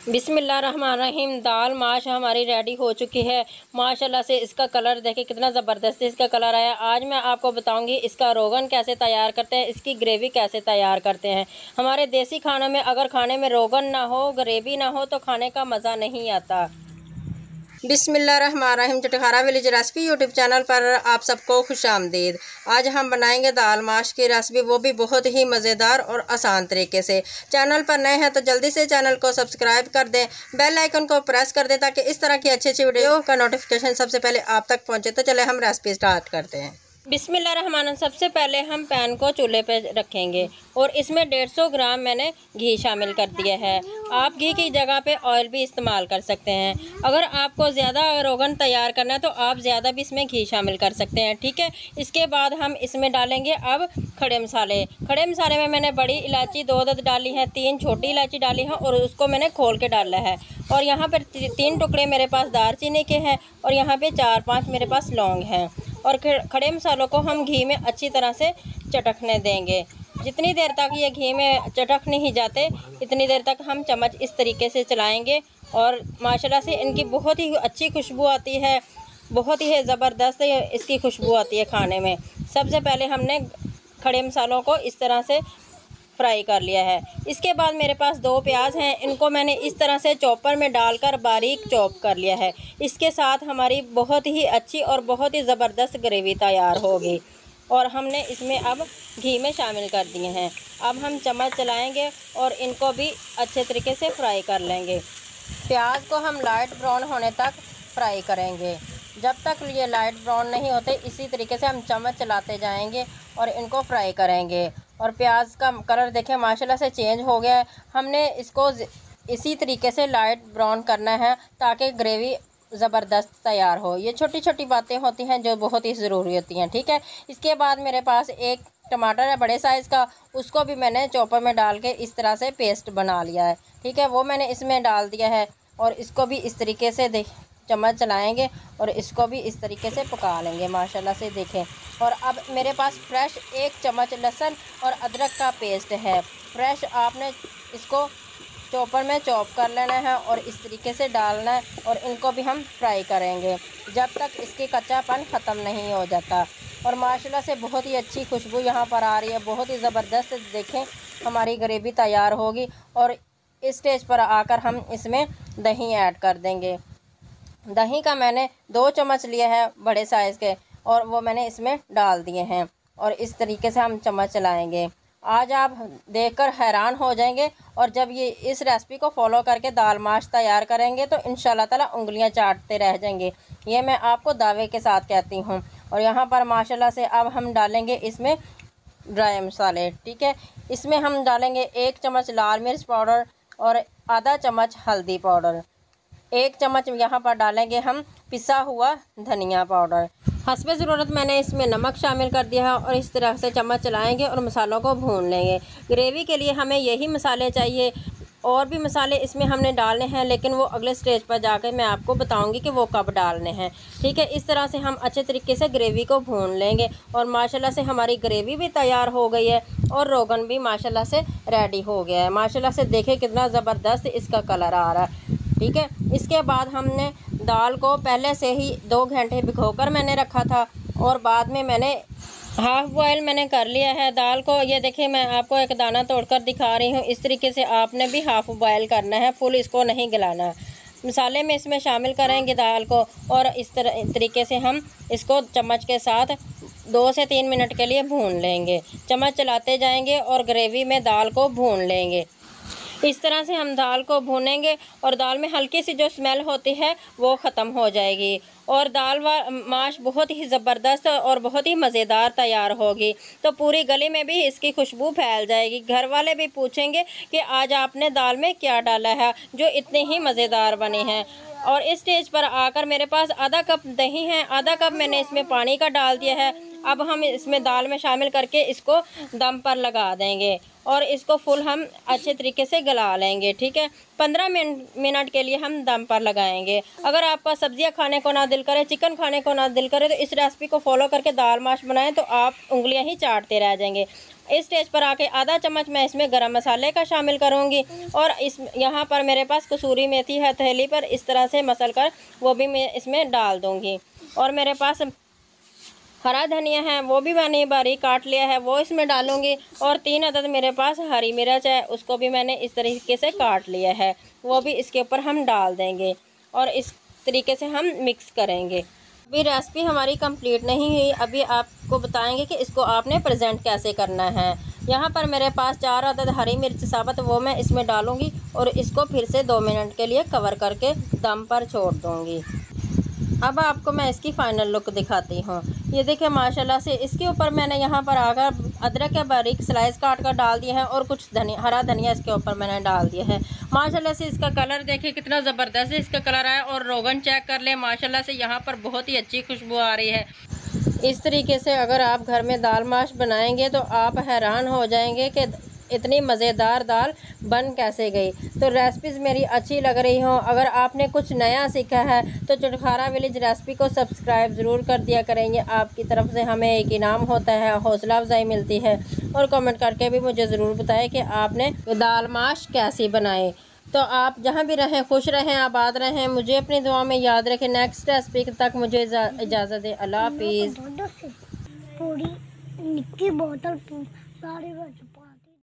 बिस्मिल्लाहिर्रहमानिर्रहीम। दाल माश हमारी रेडी हो चुकी है। माशाल्लाह से इसका कलर देखिए कितना ज़बरदस्त इसका कलर आया। आज मैं आपको बताऊंगी इसका रोगन कैसे तैयार करते हैं, इसकी ग्रेवी कैसे तैयार करते हैं। हमारे देसी खानों में अगर खाने में रोगन ना हो, ग्रेवी ना हो तो खाने का मज़ा नहीं आता। बिस्मिल्लाहिर्रहमानिर्रहीम। चटखारा विलेज रेसिपी यूट्यूब चैनल पर आप सबको खुशामदीद। आज हम बनाएंगे दाल माश की रेसिपी, वो भी बहुत ही मज़ेदार और आसान तरीके से। चैनल पर नए हैं तो जल्दी से चैनल को सब्सक्राइब कर दें, बेल आइकन को प्रेस कर दें ताकि इस तरह की अच्छी अच्छी वीडियो का नोटिफिकेशन सबसे पहले आप तक पहुँचे। तो चले हम रेसिपी स्टार्ट करते हैं। बिस्मिल्लाहिर्रहमानिर्रहीम। सबसे पहले हम पैन को चूल्हे पे रखेंगे और इसमें 150 ग्राम मैंने घी शामिल कर दिया है। आप घी की जगह पे ऑयल भी इस्तेमाल कर सकते हैं। अगर आपको ज़्यादा रोगन तैयार करना है तो आप ज़्यादा भी इसमें घी शामिल कर सकते हैं, ठीक है। इसके बाद हम इसमें डालेंगे अब खड़े मसाले। खड़े मसाले में मैंने बड़ी इलायची 2 अदद डाली है, 3 छोटी इलायची डाली है और उसको मैंने खोल के डाला है। और यहाँ पर 3 टुकड़े मेरे पास दालचीनी के हैं और यहाँ पे 4-5 मेरे पास लौंग हैं। और खड़े मसालों को हम घी में अच्छी तरह से चटकने देंगे। जितनी देर तक ये घी में चटक नहीं जाते इतनी देर तक हम चम्मच इस तरीके से चलाएंगे और माशाल्लाह से इनकी बहुत ही अच्छी खुशबू आती है, बहुत ही ज़बरदस्त इसकी खुशबू आती है खाने में। सबसे पहले हमने खड़े मसालों को इस तरह से फ्राई कर लिया है। इसके बाद मेरे पास 2 प्याज हैं, इनको मैंने इस तरह से चॉपर में डालकर बारीक चॉप कर लिया है। इसके साथ हमारी बहुत ही अच्छी और बहुत ही ज़बरदस्त ग्रेवी तैयार होगी और हमने इसमें अब घी में शामिल कर दिए हैं। अब हम चम्मच चलाएंगे और इनको भी अच्छे तरीके से फ्राई कर लेंगे। प्याज को हम लाइट ब्राउन होने तक फ्राई करेंगे। जब तक ये लाइट ब्राउन नहीं होते इसी तरीके से हम चम्मच चलाते जाएंगे और इनको फ्राई करेंगे। और प्याज का कलर देखें माशाल्लाह से चेंज हो गया है। हमने इसको इसी तरीके से लाइट ब्राउन करना है ताकि ग्रेवी ज़बरदस्त तैयार हो। ये छोटी छोटी बातें होती हैं जो बहुत ही ज़रूरी होती हैं, ठीक है। इसके बाद मेरे पास एक टमाटर है बड़े साइज़ का, उसको भी मैंने चॉपर में डाल के इस तरह से पेस्ट बना लिया है, ठीक है। वो मैंने इसमें डाल दिया है और इसको भी इस तरीके से चम्मच चलाएंगे और इसको भी इस तरीके से पका लेंगे माशाल्लाह से देखें। और अब मेरे पास फ्रेश 1 चम्मच लहसुन और अदरक का पेस्ट है। फ्रेश आपने इसको चॉपर में चॉप कर लेना है और इस तरीके से डालना है और इनको भी हम फ्राई करेंगे जब तक इसकी कच्चापन ख़त्म नहीं हो जाता। और माशाल्लाह से बहुत ही अच्छी खुशबू यहाँ पर आ रही है, बहुत ही ज़बरदस्त। देखें हमारी ग्रेवी तैयार होगी और इस स्टेज पर आकर हम इसमें दही ऐड कर देंगे। दही का मैंने 2 चम्मच लिया है बड़े साइज़ के और वो मैंने इसमें डाल दिए हैं और इस तरीके से हम चम्मच चलाएंगे। आज आप देखकर हैरान हो जाएंगे और जब ये इस रेसिपी को फॉलो करके दाल माश तैयार करेंगे तो इंशाल्लाह ताला उंगलियां चाटते रह जाएंगे। ये मैं आपको दावे के साथ कहती हूँ। और यहाँ पर माशाल्लाह से अब हम डालेंगे इसमें ड्राई मसाले, ठीक है। इसमें हम डालेंगे 1 चम्मच लाल मिर्च पाउडर और आधा चम्मच हल्दी पाउडर। 1 चम्मच यहाँ पर डालेंगे हम पिसा हुआ धनिया पाउडर। हस्बे ज़रूरत मैंने इसमें नमक शामिल कर दिया है और इस तरह से चम्मच चलाएंगे और मसालों को भून लेंगे। ग्रेवी के लिए हमें यही मसाले चाहिए, और भी मसाले इसमें हमने डालने हैं लेकिन वो अगले स्टेज पर जाकर मैं आपको बताऊंगी कि वो कब डालने हैं, ठीक है। इस तरह से हम अच्छे तरीके से ग्रेवी को भून लेंगे और माशाल्लाह से हमारी ग्रेवी भी तैयार हो गई है और रोगन भी माशाल्लाह से रेडी हो गया है। माशाल्लाह से देखें कितना ज़बरदस्त इसका कलर आ रहा है, ठीक है। इसके बाद हमने दाल को पहले से ही 2 घंटे भिगोकर मैंने रखा था और बाद में मैंने हाफ़ बॉयल मैंने कर लिया है दाल को। ये देखिए मैं आपको एक दाना तोड़कर दिखा रही हूँ। इस तरीके से आपने भी हाफ़ बॉयल करना है, फुल इसको नहीं गलाना। मसाले में इसमें शामिल करेंगे दाल को और इस तरीके से हम इसको चम्मच के साथ 2 से 3 मिनट के लिए भून लेंगे। चम्मच चलाते जाएंगे और ग्रेवी में दाल को भून लेंगे। इस तरह से हम दाल को भूनेंगे और दाल में हल्की सी जो स्मेल होती है वो ख़त्म हो जाएगी और दाल माश बहुत ही ज़बरदस्त और बहुत ही मज़ेदार तैयार होगी। तो पूरी गली में भी इसकी खुशबू फैल जाएगी। घर वाले भी पूछेंगे कि आज आपने दाल में क्या डाला है जो इतनी ही मज़ेदार बनी है। और इस स्टेज पर आकर मेरे पास आधा कप दही है, आधा कप मैंने इसमें पानी का डाल दिया है। अब हम इसमें दाल में शामिल करके इसको दम पर लगा देंगे और इसको फुल हम अच्छे तरीके से गला लेंगे, ठीक है। 15 मिनट के लिए हम दम पर लगाएंगे। अगर आपका सब्जियां खाने को ना दिल करे, चिकन खाने को ना दिल करे तो इस रेसिपी को फॉलो करके दाल माश बनाएं तो आप उंगलियां ही चाटते रह जाएंगे। इस स्टेज पर आके आधा चम्मच मैं इसमें गरम मसाले का शामिल करूँगी और इस यहाँ पर मेरे पास कसूरी मेथी है थैली पर, इस तरह से मसल कर वो भी मैं इसमें डाल दूँगी। और मेरे पास हरा धनिया है, वो भी मैंने बारीक काट लिया है, वो इसमें डालूंगी। और 3 अदद मेरे पास हरी मिर्च है, उसको भी मैंने इस तरीके से काट लिया है, वो भी इसके ऊपर हम डाल देंगे और इस तरीके से हम मिक्स करेंगे। अभी रेसिपी हमारी कंप्लीट नहीं हुई, अभी आपको बताएंगे कि इसको आपने प्रेजेंट कैसे करना है। यहाँ पर मेरे पास 4 अदद हरी मिर्च साबुत, वो मैं इसमें डालूंगी और इसको फिर से 2 मिनट के लिए कवर करके दम पर छोड़ दूँगी। अब आपको मैं इसकी फ़ाइनल लुक दिखाती हूँ। ये देखिए माशाल्लाह से इसके ऊपर मैंने यहाँ पर आकर अदरक के बारीक स्लाइस काट कर डाल दिए हैं और कुछ हरा धनिया इसके ऊपर मैंने डाल दिया है। माशाल्लाह से इसका कलर देखिए कितना ज़बरदस्त इसका कलर आया। और रोगन चेक कर ले, माशाल्लाह से यहाँ पर बहुत ही अच्छी खुशबू आ रही है। इस तरीके से अगर आप घर में दाल माश बनाएंगे तो आप हैरान हो जाएंगे कि इतनी मज़ेदार दाल बन कैसे गई। तो रेसिपीज़ मेरी अच्छी लग रही हो, अगर आपने कुछ नया सीखा है तो चुटखारा विलेज रेसिपी को सब्सक्राइब ज़रूर कर दिया करेंगे। आपकी तरफ से हमें एक इनाम होता है, हौसला अफजाई मिलती है। और कमेंट करके भी मुझे ज़रूर बताएं कि आपने दाल माश कैसी बनाए। तो आप जहाँ भी रहें खुश रहें, आबाद रहें, मुझे अपनी दुआ में याद रखें। नेक्स्ट रेसिपी तक मुझे इजाज़त दें। अल्लाह हाफिज़। पूरी निक्की बोतल सारी